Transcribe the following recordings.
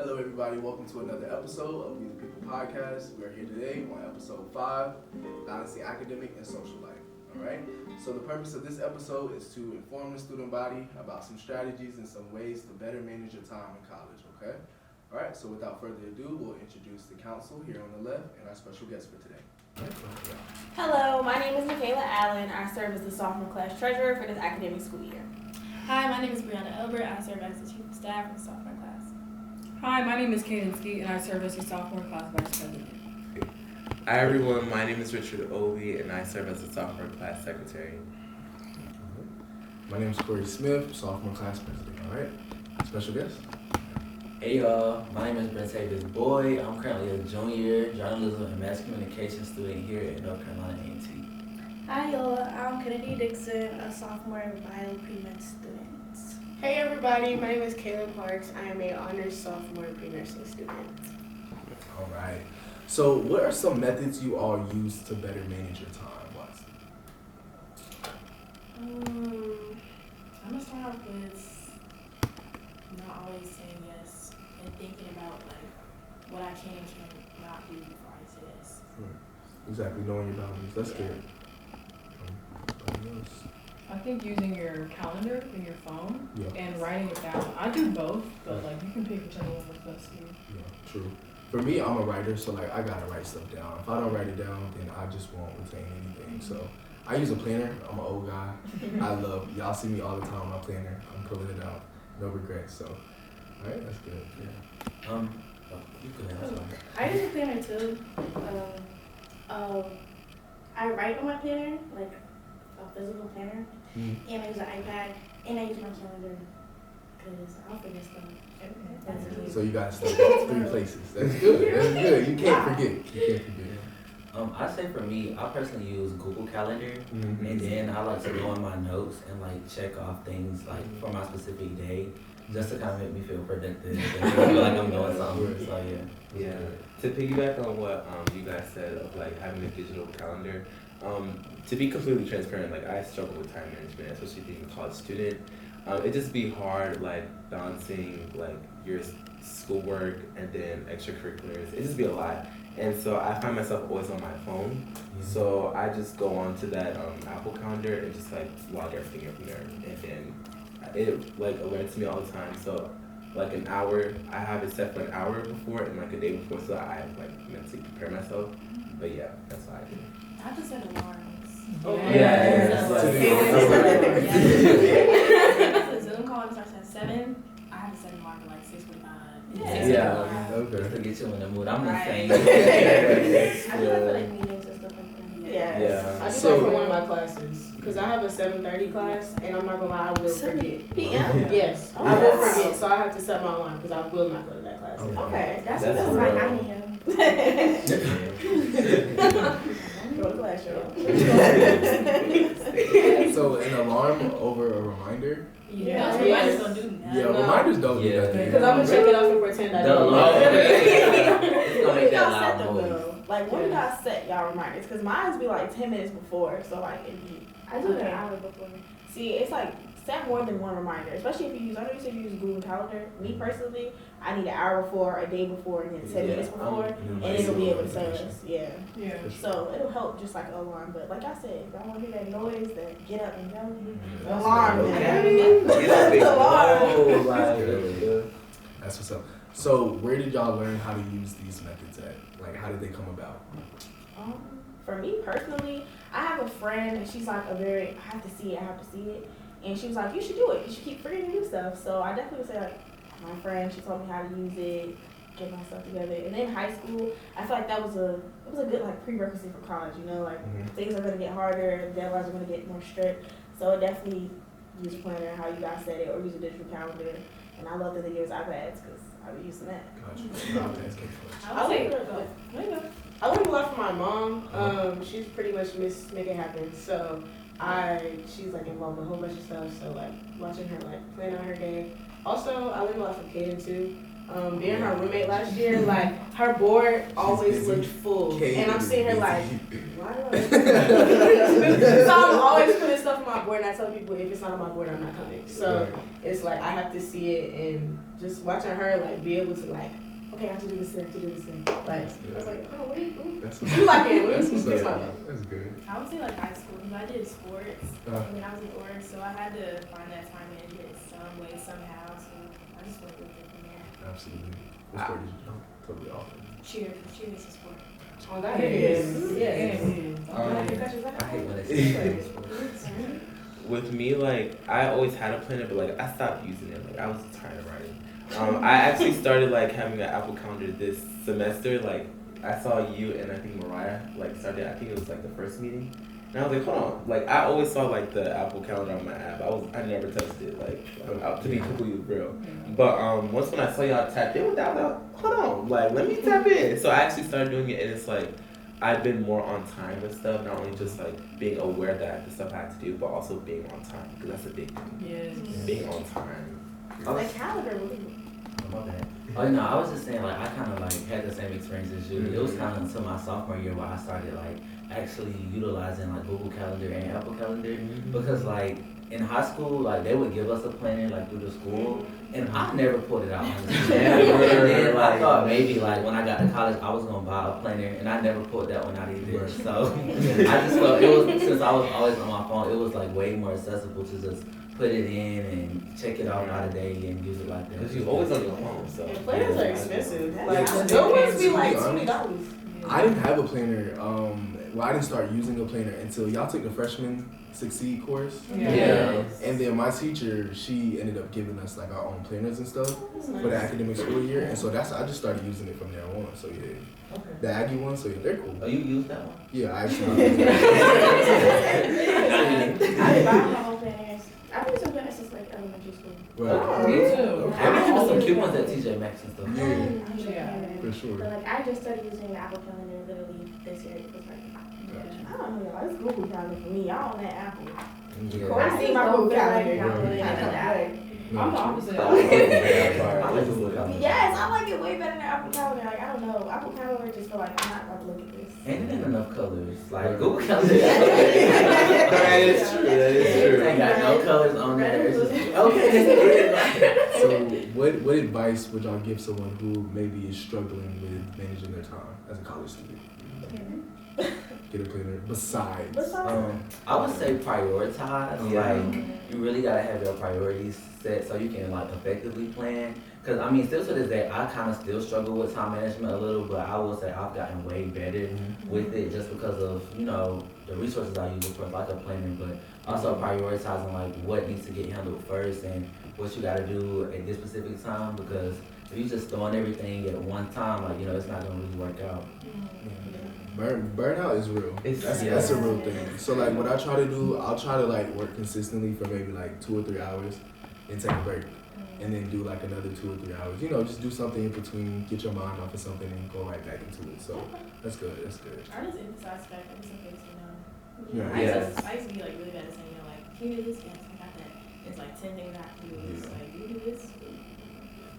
Hello, everybody. Welcome to another episode of We the People Podcast. We are here today on episode 5, Balancing Academic and Social Life. All right. So the purpose of this episode is to inform the student body about some strategies and some ways to better manage your time in college. Okay. All right. So without further ado, we'll introduce the council here on the left and our special guest for today. Hello, my name is Michaela Allen. I serve as the sophomore class treasurer for this academic school year. Hi, my name is Brianna Elbert. I serve as the chief of staff for the sophomore class. Hi, my name is Kaden Skeet, and I serve as the sophomore class vice president. Hi everyone, my name is Richard Ovi, and I serve as the sophomore class secretary. My name is Corey Smith, sophomore class president. All right. Special guest. Hey y'all, my name is Brentavious Boyd. I'm currently a junior journalism and mass communication student here at North Carolina A&T. Hi y'all, I'm Kennedy Dixon, a sophomore bio pre-med student. Hey everybody, my name is Kaylin Parks. I am a honors sophomore pre-nursing student. All right. So what are some methods you all use to better manage your time, Watson? I'm gonna start off with not always saying yes and thinking about like what I can and cannot do before I say yes. Exactly, knowing your boundaries. That's good. Anybody else? I think using your calendar in your phone Yeah. and writing it down. I do both, but like you can pick whichever one works best for you. Yeah, true. For me, I'm a writer, so like I gotta write stuff down. If I don't write it down, then I just won't retain anything. So I use a planner. I'm an old guy. Y'all see me all the time on my planner. I'm pulling it out. No regrets. So, all right, that's good. Yeah. You go ahead. I'm sorry. I use a planner too. I write on my planner, like a physical planner, and I use an iPad, and I use my calendar, because I'll forget stuff. That's good. So you gotta stay in 3 places. That's good. That's good. You can't forget. You can't forget. I say for me, I personally use Google Calendar, Mhm. and then I like to go in my notes and like check off things like for my specific day, just to kind of make me feel productive and feel like I'm doing something. So Yeah. To piggyback on what you guys said of like having a digital calendar, to be completely transparent, like I struggle with time management, especially being a college student. It just be hard like balancing like your schoolwork and then extracurriculars. It just be a lot. And so I find myself always on my phone. So I just go on to that Apple calendar and just like log everything up in there. And then it like alerts me all the time. So like an hour, I have it set for an hour before and like a day before, so I like mentally prepare myself. But yeah, that's what I do. I just set alarms. If the Zoom call starts at 7, I have to set an alarm at like 6:45. Yeah. Okay. Just to get you in the mood. I'm the Right. same. I do that for like meetings and stuff like that. Yeah. I do So- that for one of my classes, because I have a 7:30 class, and I'm not gonna lie, I will forget. PM? Yes, Oh, I will wow. forget, so I have to set my alarm, because I will not go to that class. Okay. Okay, that's That's like real. 9 a.m. Go to class, y'all. So an alarm over a reminder? Yeah, Yes. reminders don't do that. Yeah, No. reminders don't do Yeah. nothing. Because I'm gonna check it off and pretend I The don't. alarm. It's gonna When make that y'all loud set them noise. though? Like when y'all set y'all reminders? Cause mine's be like 10 minutes before. So like if you, I do that an hour before. see, it's like set more than one reminder. Especially if you use, I know you said you use Google Calendar. Me personally, I need an hour before, a day before, and then 10 minutes before, and it'll be able to tell us. Yeah. Yeah. So it'll help just like an alarm. But like I said, if y'all want to hear that noise, then get up and go. Mhm. Alarm. Okay. Alarm. Oh, like, That's what's up. So where did y'all learn how to use these methods at? Like how did they come about? For me personally, I have a friend and she's like I have to see it. And she was like, you should do it. You should keep forgetting to do stuff. So I definitely would say like, my friend, she told me how to use it, get myself together. And then in high school, I feel like it was a good like prerequisite for college, you know, like things are gonna get harder, deadlines are gonna get more strict. So definitely use a planner, how you guys said it, or use a digital calendar. And I love that they give us iPads because I be using that. I would say, I learned a lot from my mom. She's pretty much Miss Make It Happen. So she's like involved in a whole bunch of stuff. So like watching her like plan out her day. Also, I learned a lot from Kaden too. being her roommate last year, like her board always busy. looked full, Kate and I'm is seeing her busy. like, why do I? So I'm always putting stuff on my board, and I tell people if it's not on my board, I'm not coming. So it's like I have to see it, and just watching her like be able to like, okay, I have to do this thing, Like I was like, oh, what do you? That's You like it? That's Fix what's my up. life. That's good. I would say like high school, because I did sports when I was in org, so I had to find that time management some way, somehow, so I just went with it from there. Absolutely. What sport did you jump? Totally off. Cheer is a sport. Oh, that is. Yes. I hate when they say With me, like, I always had a planner, but like, I stopped using it. Like, I was tired of writing. I actually started like having an Apple Calendar this semester. Like, I saw you and I think Mariah like started. I think it was like the first meeting, and I was like, hold on. Like, I always saw like the Apple Calendar on my app. I never touched it. Like, to be completely real. But once when I saw y'all tap in with that, I was like, hold on. Like, let me tap in. So I actually started doing it, and it's like I've been more on time with stuff. Not only just like being aware that the stuff I have to do, but also being on time because that's a big thing. Yes. Being on time. Like calendar. My bad. Oh no, I was just saying like I kind of like had the same experience as you. It was kind of until my sophomore year where I started like actually utilizing like Google Calendar and Apple Calendar because like in high school like they would give us a planner like through the school and I never pulled it out. Honestly. And then I thought maybe like when I got to college I was gonna buy a planner and I never pulled that one out either. So I just felt it was since I was always on my phone it was like way more accessible to just put it in and check it out out a day and use it like that. Because you're always on your phone, so. And planners are expensive. Like Yeah. the good ones be To be like honest, $20. I didn't have a planner. Well, I didn't start using a planner until y'all took the freshman Succeed course. Yeah. And then my teacher, she ended up giving us like our own planners and stuff for the academic school year. And so I just started using it from there on. So yeah, the Aggie one, so yeah, they're cool. Oh, you used that one? Yeah, I actually. I didn't buy my own planners. I've been using planners since like elementary school. Right. Me too. I remember some cute ones at TJ Maxx and stuff. Yeah, Yeah. for sure. But like I just started using the Apple Calendar literally this year. It was like, I don't know, y'all. It's Google Calendar for me. Y'all on that Apple. Yeah. I see my Google Calendar. No, I'm the true. opposite. I like Google Calendar. Yes, I like it way better than Apple Calendar. Like, I don't know. Apple Calendar just feel like I'm not about to look at this. And it ain't enough colors. Like Google Calendar. That is true. That is true. Ain't got no colors on there. It's just okay. So, what advice would y'all give someone who maybe is struggling with managing their time as a college student? Get a planner. Besides, I would say prioritize. Like you really gotta have your priorities set so you can like effectively plan. Cause I mean, still to this day, I kind of still struggle with time management a little, but I will say I've gotten way better with it just because of the resources I use, of course, like a planner, but also prioritizing like what needs to get handled first and what you gotta do at this specific time. Because if you just throwing everything at one time, like it's not gonna really work out. burnout is real. That's a real thing. So like what I try to do, I'll try to like work consistently for maybe like 2 or 3 hours and take a break. And then do like another 2 or 3 hours. Just do something in between, get your mind off of something and go right back into it. So that's good. That's good. I just emphasize the fact that it's okay to say no. Yeah. I used to be like really bad at saying no. Like, can you do this? Yes, I got that. It's like 10 things I have to do. It's like, you do this.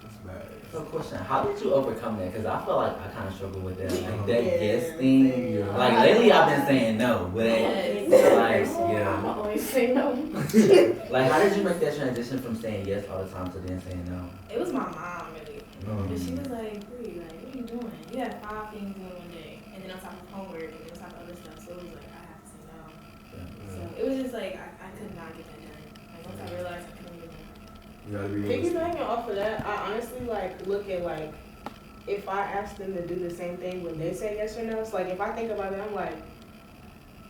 That's bad. So question, how did you overcome that? Because I feel like I kind of struggle with that. Like that Yeah. yes thing. Yeah. Like lately I've been saying no, but Yes. like I'm yeah. always say no. Like how did you make that transition from saying yes all the time to then saying no? It was my mom, really. But she was like, Bree, like, what are you doing? You have 5 things in one day. And then on top of homework, and then on top of other stuff. So it was like, I have to say no. So it was just like, I could not get that done. Like, once I realized I couldn't get it done. You gotta be realistic. Piggybacking off of that, I honestly like look at like if I ask them to do the same thing when they say yes or no. It's like if I think about it, I'm like,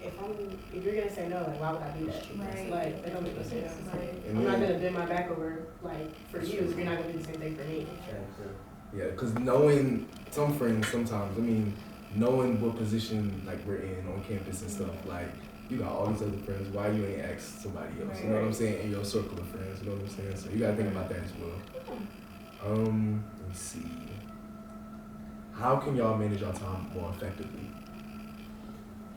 if you're gonna say no, like why would I do that? Right. Like that don't make no sense. Right. And I'm not then- gonna bend my back over like for you if you're not gonna do the same thing for me. Yeah, because knowing some friends sometimes, knowing what position like we're in on campus and stuff, like you got all these other friends, why you ain't ask somebody else? You know what I'm saying? In your circle of friends, you know what I'm saying? So you gotta think about that as well. Let me see. How can y'all manage your time more effectively?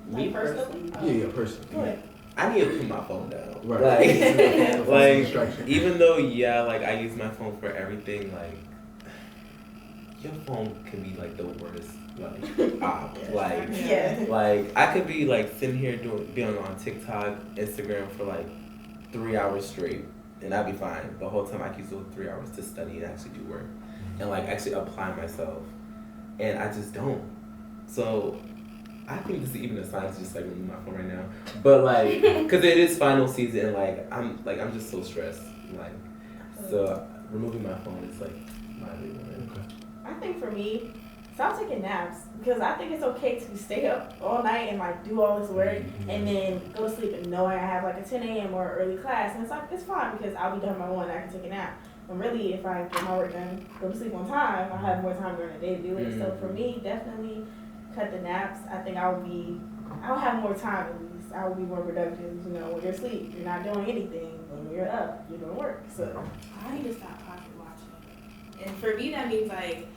Me personally, Yeah, personally. Go ahead. I need to put my phone down. Right. Like, Distraction. even though, like, I use my phone for everything, like, your phone can be like the worst like op. Like Yeah. like I could be like sitting here being on TikTok, Instagram for like 3 hours straight, and I'd be fine. The whole time I could use those 3 hours to study and actually do work, and like actually apply myself, and I just don't. So I think this is even a sign to just like remove my phone right now. But like, cause it is final season, and I'm just so stressed. Like, so removing my phone is like my big one. Okay. I think for me, stop taking naps because I think it's okay to stay up all night and like do all this work and then go to sleep and knowing I have like a 10 a.m. or early class, and it's like it's fine because I'll be done by 1. I can take a nap. And really, if I get my work done, go to sleep on time, I'll have more time during the day to do it. So for me, definitely cut the naps. I think I'll have more time at least. I will be more productive. You know, when you're asleep, you're not doing anything. When you're up, you're doing work. So I need to stop pocket watching. And for me, that means like,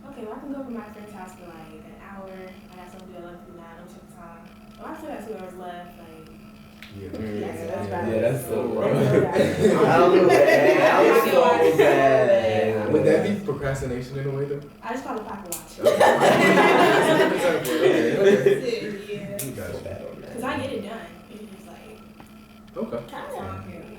okay, well, I can go to my friend's house for like an hour. I got something to do at 11:59. I'm checking time. Oh, I still got 2 hours left. Like, that's bad. Yeah, that's so wrong. I'm so bad. Would that be procrastination in a way though? I just call it pocket watching. Okay. Yeah. Gotcha. Because I get it done. It's just like, Okay.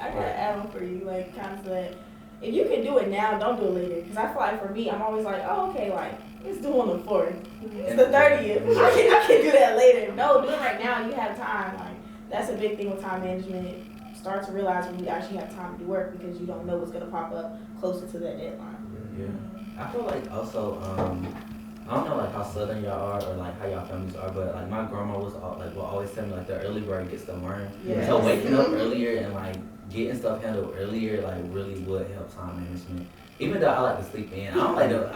I got an add-on for you, like kind of that. If you can do it now, don't do it later. Because I feel like for me, I'm always like, oh, okay, like let's do it on the 4th. It's the 30th. I can do that later. No, do it right now. You have time. Like that's a big thing with time management. Start to realize when you actually have time to do work because you don't know what's gonna pop up closer to that deadline. Yeah. I feel like also, I don't know like how southern y'all are or like how y'all families are, but like my grandma will always tell me like the early bird gets the worm. Yes. So waking up earlier and like getting stuff handled earlier like really would help time management. Even though I like to sleep in, I don't like to,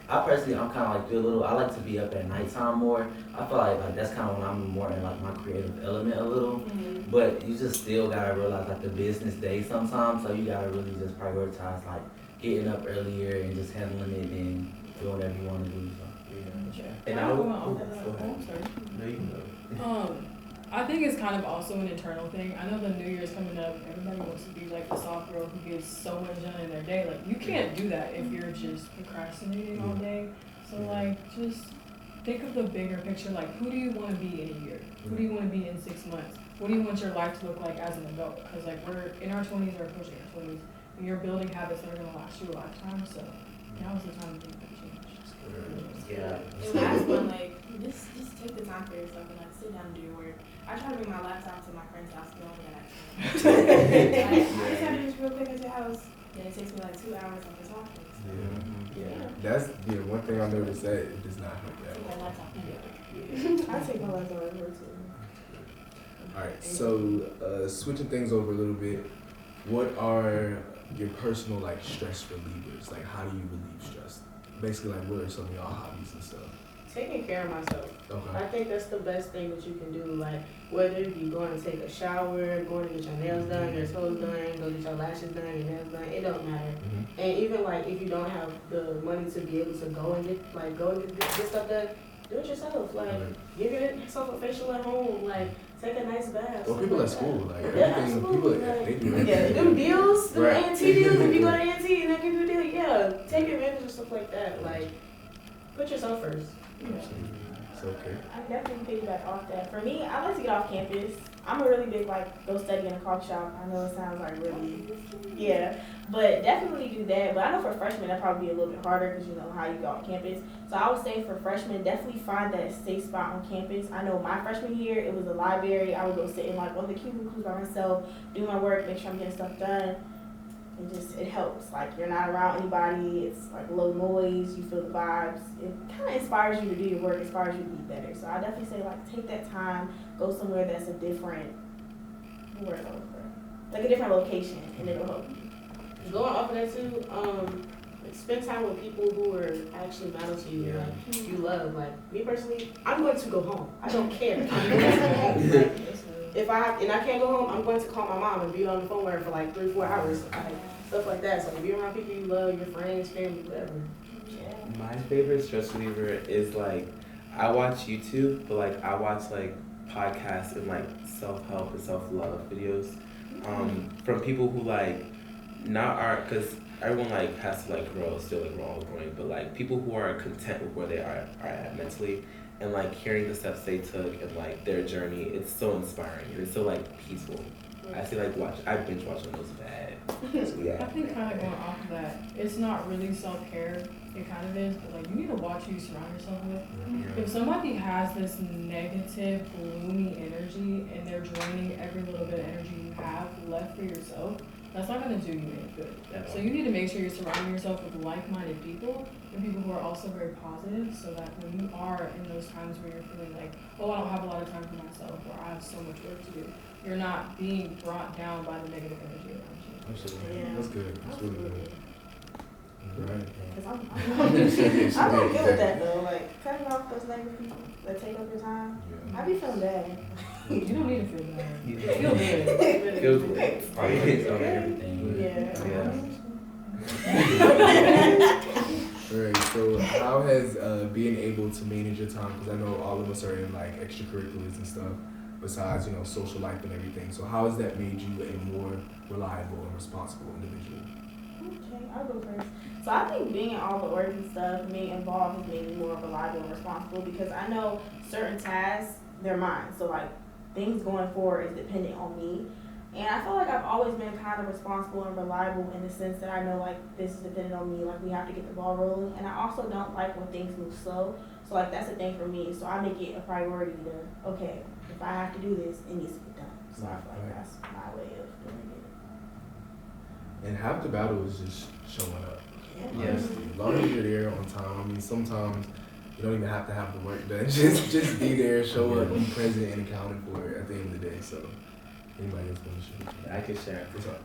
I personally, I'm kind of like you a little, I like to be up at nighttime more. I feel like that's kind of when I'm more in like my creative element a little. But you just still gotta realize like the business day sometimes, so you gotta really just prioritize like getting up earlier and just handling it and doing whatever you want to do. So. And I would. No, you can go. I think it's kind of also an internal thing. I know the New Year's coming up. Everybody wants to be like the soft girl who gets so much done in their day. Like you can't do that if you're just procrastinating all day. So like just think of the bigger picture. Like who do you want to be in a year? Who do you want to be in 6 months? What do you want your life to look like as an adult? Because like we're in our 20s or approaching our 20s, and you're building habits that are gonna last you a lifetime. So now's the time to make that change. Yeah. and last one, like, just take the time for yourself and like sit down and do your work. I try to bring my laptop to my friend's house, knowing that I can. Like, I just have to do this real quick at your house. Then it takes me like 2 hours of just talking. Yeah. That's one thing I noticed that it does not help that. Take my laptop. I take my laptop at work too. Alright, so switching things over a little bit, what are your personal like stress relievers? Like how do you relieve stress? Basically like what are some of y'all hobbies and stuff? Taking care of myself. Okay. I think that's the best thing that you can do. Like whether you going to take a shower, going to get your nails done, your toes done, go get your lashes done, your nails done, it don't matter. And even like if you don't have the money to be able to go and get stuff done, do it yourself. Like give yourself a facial at home. Like take a nice bath. Or people at school, like Yeah, everything people absolutely. they do that. Yeah, them deals, them Right. ANT deals, if you go to ANT and they give you a deal, yeah, take advantage of stuff like that. Like, put yourself first. It's okay. I definitely piggyback off that. For me, I like to get off campus. I'm a really big, like, go study in a coffee shop. I know it sounds like really, yeah, but definitely do that. But I know for freshmen, that'd probably be a little bit harder because you know how you go on campus. So I would say for freshmen, definitely find that safe spot on campus. I know my freshman year, it was a library. I would go sit in, like, one of the cubicles by myself, do my work, make sure I'm getting stuff done. It helps. Like, you're not around anybody. It's, like, low noise. You feel the vibes. It kind of inspires you to do your work, inspires you to be better. So I definitely say, like, take that time, go somewhere that's a different, like a different location, and it'll help you. Going off of that, too, like, spend time with people who are actually matter to you, like, you love. Like, me personally, I'm going to go home. I don't care. I'm going to go home. Like, if I can't go home, I'm going to call my mom and be on the phone with her for like 3-4 hours, like, stuff like that. So if you're around people you love, your friends, family, whatever. Yeah. My favorite stress reliever is like I watch YouTube, but like I watch like podcasts and like self-help and self-love videos from people who like not art, because everyone like has to like grow, still like we're all growing, but like people who are content with where they are at mentally, and like hearing the steps they took and like their journey, it's so inspiring and it's so like peaceful. I see like I binge watch on those bad. So, yeah. I think kind of going off of that, it's not really self-care. It kind of is, but like you need to watch who you surround yourself with. Yeah. If somebody has this negative, gloomy energy and they're draining every little bit of energy you have left for yourself, that's not going to do you any good. So you need to make sure you're surrounding yourself with like-minded people and people who are also very positive, so that when you are in those times where you're feeling like, oh, I don't have a lot of time for myself, or I have so much work to do, you're not being brought down by the negative energy around you. Absolutely. Yeah. That's good. That's really good. Right. Cause I'm not good with that though. Like cutting off those negative people that take up your time. Yeah. I be feeling bad. You don't need to feel bad. You Feel good. Feels great. Priorities over everything. Alright, so how has being able to manage your time, because I know all of us are in like extracurriculars and stuff, besides, you know, social life and everything. So how has that made you a more reliable and responsible individual? Okay, I'll go first. So I think being in all the work and stuff, being involved has made me more reliable and responsible because I know certain tasks, they're mine. So like things going forward is dependent on me. And I feel like I've always been kind of responsible and reliable in the sense that I know like this is dependent on me, like we have to get the ball rolling. And I also don't like when things move slow. So like that's a thing for me. So I make it a priority to, okay, if I have to do this, it needs to be done. So I feel like that's my way of doing it. And half the battle is just showing up. Yeah. Honestly, as long as you're there on time. I mean, sometimes you don't even have to have the work done. Just be there, show up, be present, and accounted for at the end of the day. So, anybody else want to share? I can share. What's up?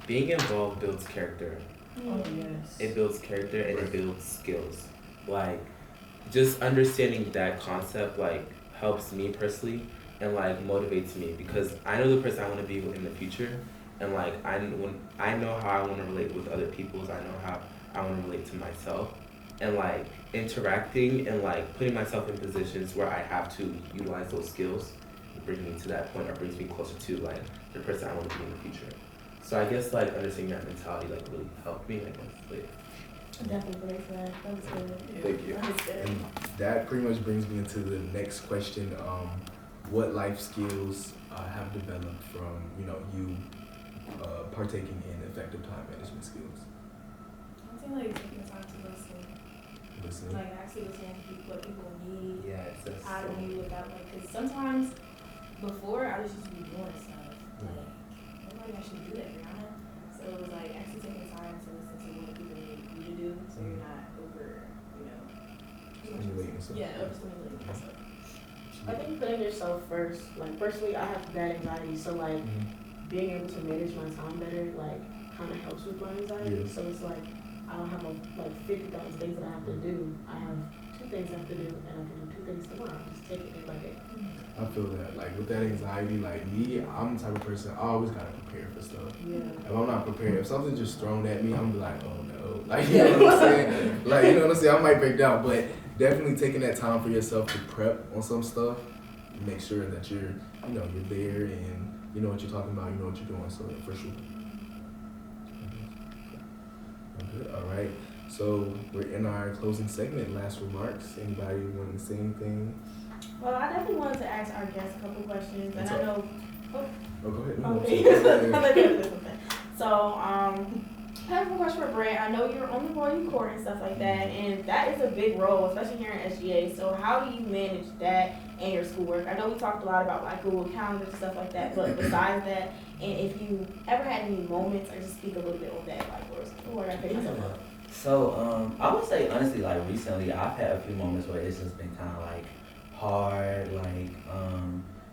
Being involved builds character. Oh, yes. It builds character and it builds skills. Like, just understanding that concept, like, helps me personally and, like, motivates me because I know the person I want to be in the future. And, like, I know how I want to relate with other people. I know how I want to relate to myself. And, like, interacting and, like, putting myself in positions where I have to utilize those skills brings me to that point or brings me closer to, like, the person I want to be in the future. So I guess, like, understanding that mentality, like, really helped me, I guess. Like, Definitely great for that. That was good. Thank you. That was good. And that pretty much brings me into the next question. What life skills have developed from, you know, you partaking in effective time management skills? I think like taking time to listen. Listening. Like actually listening to what people need. yes, that's I don't need without like, cause sometimes before I was just be doing stuff. Like nobody actually do that, Brianna. So it was like actually taking time to listen to what people need you to do, so you're not over, Stimulating yourself. yeah, overstimulating yourself. I think putting yourself first, like personally I have bad anxiety, so like being able to manage my time better, like kind of helps with my anxiety. Yeah. So it's like I don't have like 50,000 things that I have to do. I have 2 things I have to do, and I can do 2 things tomorrow. Just take it day by day. I feel that, like, with that anxiety, like, me, I'm the type of person, I always gotta prepare for stuff. Yeah. If I'm not prepared, if something's just thrown at me, I'm be like, oh no. Like, you know what I'm saying? Like, you know what I'm saying? I might break down, but definitely taking that time for yourself to prep on some stuff, make sure that you're there and you know what you're talking about, you know what you're doing, so for sure. Okay, all right. So we're in our closing segment. Last remarks. Anybody want to say anything? Well, I definitely wanted to ask our guests a couple questions, and I know. Oh, go ahead. Okay. So, I have a question for Brent. I know you're on the Royal Court and stuff like that, and that is a big role, especially here in SGA. So, how do you manage that and your schoolwork? I know we talked a lot about like Google Calendar and stuff like that, but besides that, and if you ever had any moments, or just speak a little bit on that, like, where I pick myself up. So, I would say honestly, like recently, I've had a few moments where it's just been kind of like hard, like,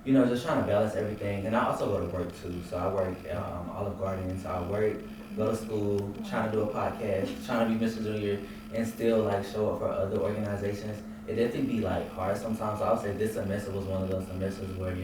just trying to balance everything. And I also go to work too. So I work at Olive Garden. So I work, go to school, trying to do a podcast, trying to be Mr. Junior, and still like show up for other organizations. It definitely be like hard sometimes. So I would say this semester was one of those semesters where,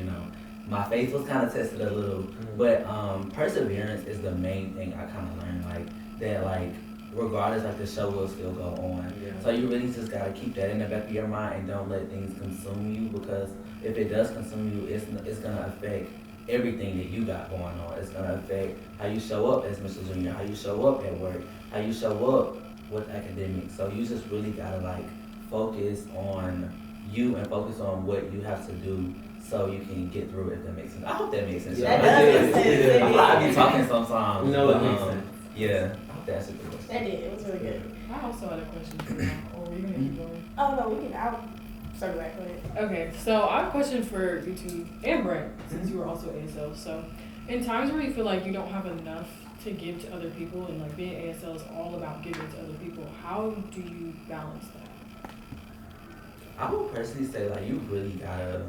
my faith was kind of tested a little. But perseverance is the main thing I kind of learned. Like that, like, regardless, like the show will still go on. Yeah. So you really just gotta keep that in the back of your mind and don't let things consume you, because if it does consume you, it's gonna affect everything that you got going on. It's gonna affect how you show up as Mr. Junior, how you show up at work, how you show up with academics. So you just really gotta like focus on you and focus on what you have to do so you can get through it, if that makes sense. I hope that makes sense. That does make sense. I be talking sometimes. No, but, it makes sense. Yeah, I hope that answered the question. That did. It was really good. I also had a question for you. Or were you gonna keep going? Oh no, we can. I'll circle back. Go ahead. Okay, so I have a question for you two and Brent, since you were also ASL. So, in times where you feel like you don't have enough to give to other people, and like being ASL is all about giving to other people, how do you balance that? I would personally say like you really gotta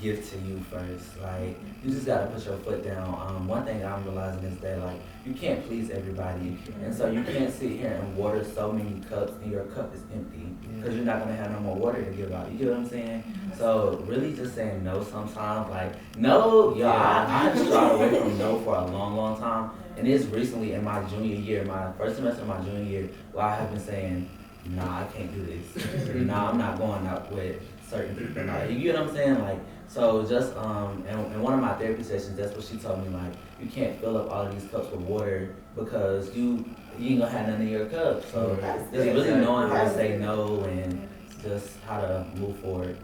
give to you first. Like you just gotta put your foot down. One thing I'm realizing is that like you can't please everybody, and so you can't sit here and water so many cups and your cup is empty because you're not gonna have no more water to give out. You get what I'm saying? So really just saying no sometimes. Like no, I strayed away from no for a long time, and it's recently in my junior year, my first semester of my junior year, where I have been saying, nah, I can't do this. Nah, I'm not going out with certain people. Nah, you get what I'm saying? Like, so just, in one of my therapy sessions, that's what she told me, like, you can't fill up all of these cups with water because you ain't gonna have none in your cup. So just really knowing how to say no and just how to move forward.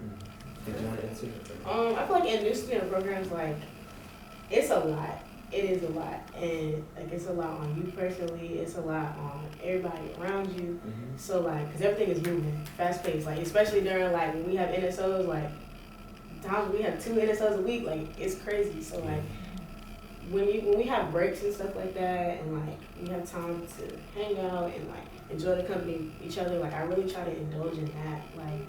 Did you want to answer? I feel like in new student programs, like, it's a lot. It is a lot, and like it's a lot on you personally. It's a lot on everybody around you. Mm-hmm. So like, cause everything is moving, fast paced. Like especially during like when we have NSOs, like times we have 2 NSOs a week. Like it's crazy. So like when we have breaks and stuff like that, and like we have time to hang out and like enjoy the company of each other. Like I really try to indulge in that. Like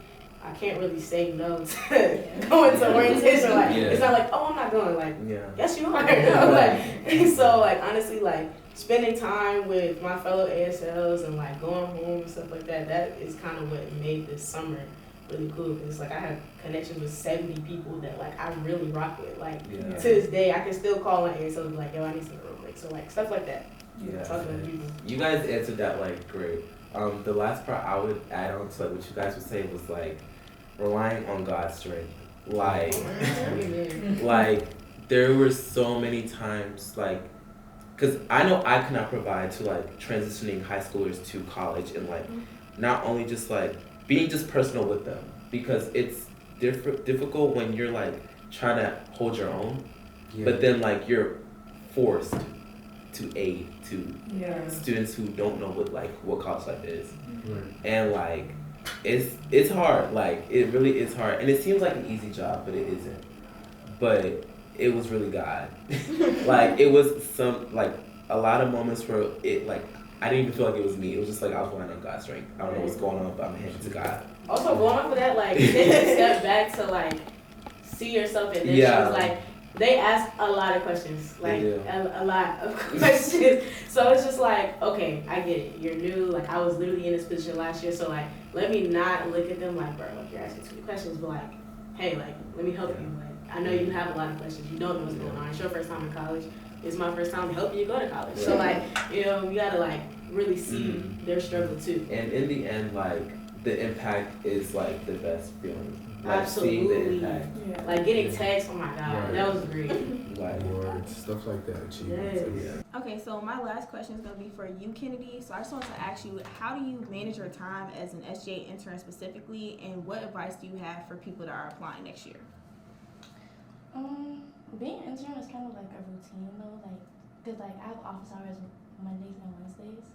I can't really say no to going to orientation. Like it's not like, oh, I'm not going. Like yes, you are. Like so like honestly like spending time with my fellow ASLs and like going home and stuff like that. That is kind of what made this summer really cool because like I have connections with 70 people that like I really rock with. Like to this day, I can still call an ASL and be like, yo, I need some real quick. So like stuff like that. Yeah. Talking to people. You guys answered that like great. The last part I would add on to like what you guys were saying was like relying on God's strength. Like, like there were so many times like, cause I know I cannot provide to like transitioning high schoolers to college and like not only just like being just personal with them because it's difficult when you're like trying to hold your own, but then like you're forced to aid to students who don't know what college life is, and like it's hard. Like it really is hard, and it seems like an easy job, but it isn't. But it was really God. Like it was some like a lot of moments where it like I didn't even feel like it was me. It was just like I was relying on God's strength. I don't know what's going on, but I'm handing it to God. Also going off of that, like take a step back to like see yourself in this. She was like. They ask a lot of questions, like a lot of questions. So it's just like, okay, I get it. You're new. Like I was literally in this position last year, so like let me not look at them like, bro, like you're asking too many questions, but like, hey, like let me help you. Like I know you have a lot of questions. You don't know what's going on. It's your first time in college. It's my first time helping you go to college. So like, you know, you gotta like really see their struggle too. And in the end, like the impact is like the best feeling. Like Absolutely. seeing the impact. Like getting texts, oh my God, that was great. Like Words, stuff like that, achievements. Yes. Okay, so my last question is going to be for you, Kennedy. So I just want to ask you, how do you manage your time as an SGA intern specifically, and what advice do you have for people that are applying next year? Being an intern is kind of like a routine though, like, cause like I have office hours Mondays and Wednesdays,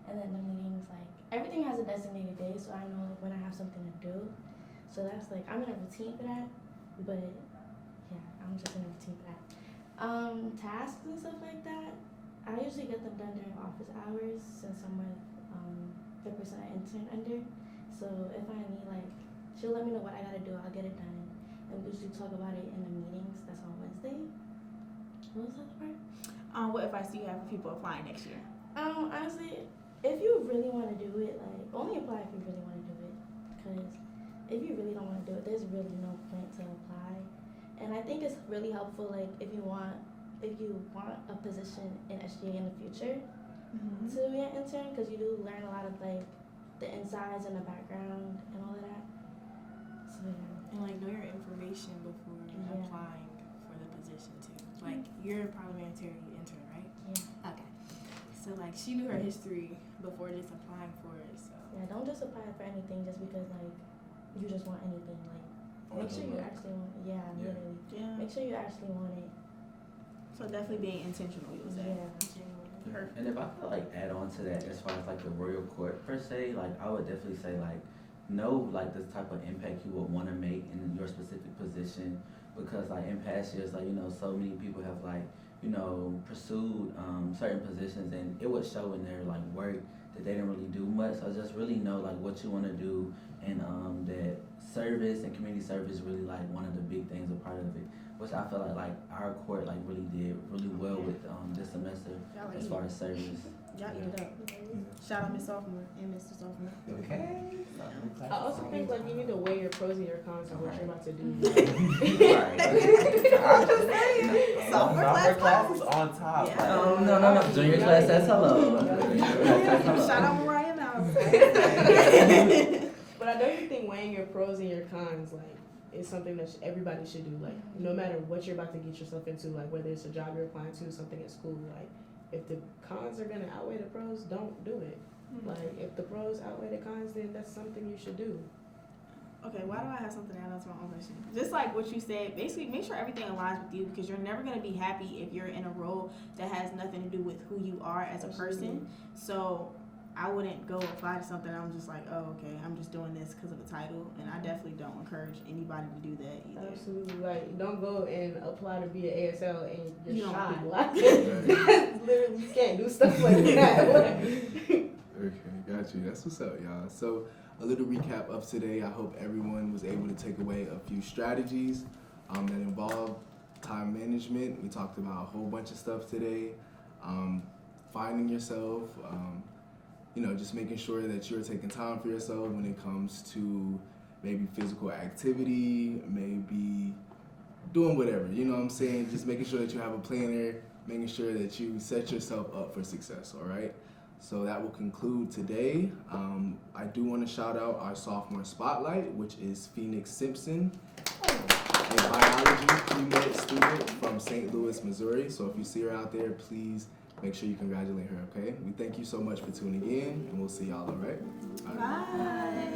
and then the meetings, like everything has a designated day, so I know when I have something to do. So that's like, I'm in a routine for that, but yeah, I'm just in a routine for that. Tasks and stuff like that, I usually get them done during office hours since I'm with the person I intern under. So if I need like, she'll let me know what I gotta do, I'll get it done. And we usually talk about it in the meetings, that's on Wednesday. What was the other part? What advice do you have for people applying next year? Honestly, if you really wanna do it, like, only apply if you really wanna do it. Cause if you really don't want to do it, there's really no point to apply. And I think it's really helpful, like if you want a position in SGA in the future to be an intern, because you do learn a lot of like the insides and the background and all of that. So yeah. And like know your information before applying for the position too. like you're parliamentary intern, right? Yeah. Okay. So like she knew her history before just applying for it. So Yeah, don't just apply for anything just because like you just want anything. Like make sure you actually want it. Yeah, literally. Yeah. Make sure you actually want it. So definitely being intentional, you would say. Yeah. And if I could like add on to that, as far as like the royal court per se, like I would definitely say like know like the type of impact you would want to make in your specific position, because like in past years, like so many people have like pursued certain positions, and it would show in their like work that they didn't really do much. So just really know like what you want to do, and that service and community service really like one of the big things, a part of it, which I feel like our court like really did really well with this semester as far as service. Y'all eat it up. Shout out Miss Sophomore and Mr. Sophomore. Okay. I also think like you need to weigh your pros and your cons of what you're about to do. I'm just saying. Sophomore class is on top. Yeah. No. Junior class says hello. Shout out Mariah now. But I don't think weighing your pros and your cons like is something that everybody should do. Like no matter what you're about to get yourself into, like whether it's a job you're applying to, something at school, like if the cons are gonna outweigh the pros, don't do it. Like if the pros outweigh the cons, then that's something you should do. Okay, why do I have something to add on to my own question? Just like what you said, basically make sure everything aligns with you, because you're never going to be happy if you're in a role that has nothing to do with who you are as a person. So I wouldn't go apply to something I'm just like, oh, okay, I'm just doing this because of the title. And I definitely don't encourage anybody to do that either. Absolutely. Like don't go and apply to be an ASL and You you're don't shy. want Like literally you can't do stuff like that. Okay, got you. That's what's up, y'all. So a little recap of today. I hope everyone was able to take away a few strategies that involve time management. We talked about a whole bunch of stuff today. Finding yourself, just making sure that you're taking time for yourself when it comes to maybe physical activity, maybe doing whatever, you know what I'm saying? Just making sure that you have a planner, making sure that you set yourself up for success, all right? So that will conclude today. I do want to shout out our sophomore spotlight, which is Phoenix Simpson, a biology pre-med student from St. Louis, Missouri. So if you see her out there, please make sure you congratulate her, okay? We thank you so much for tuning in, and we'll see y'all, all right? Bye.